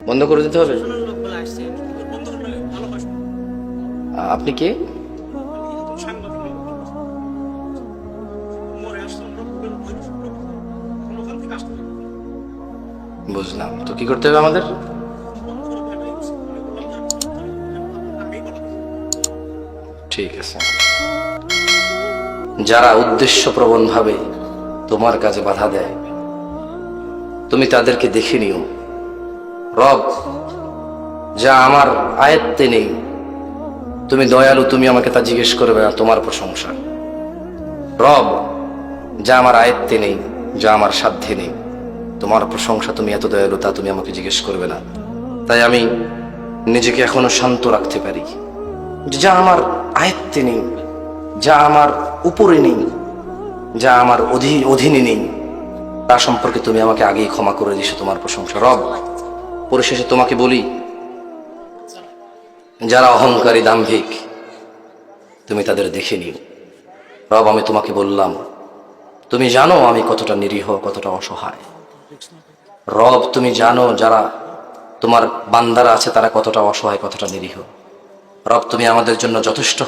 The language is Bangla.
বন্ধ করে দিতে হবে। আপনি কে? বুঝলাম, তো কি করতে হবে আমাদের? ঠিক আছে, যারা উদ্দেশ্যপ্রবণ ভাবে তোমার কাজে বাধা দেয় তুমি তাদেরকে দেখে নিও। রব, যা আমার আয়ত্তে নেই, তুমি দয়ালু, তুমি আমাকে তা জিজ্ঞেস করবে না, তোমার প্রশংসা। রব, যা আমার আয়ত্তে নেই, যা আমার সাধ্যে নেই, তোমার প্রশংসা, তুমি এত দয়ালু তা তুমি আমাকে জিজ্ঞেস করবে না। তাই আমি নিজেকে এখনো শান্ত রাখতে পারি। যা আমার আয়ত্তে নেই, যা আমার উপরে নেই, যা আমার অধীনে নেই, তা সম্পর্কে তুমি আমাকে আগেই ক্ষমা করে দিছো, তোমার প্রশংসা। রব, পরিশেষে তোমাকে বলি, যারা অহংকারী দাম্ভিক তুমি তাদের দেখে নিও। রব, আমি তোমাকে বললাম, তুমি জানো আমি কতটা নিরীহ, কতটা অসহায়। রব, তুমি জানো যারা তোমার বান্দারা আছে তারা কতটা অসহায়, কতটা নিরীহ। রব, তুমি আমাদের জন্য যথেষ্ট।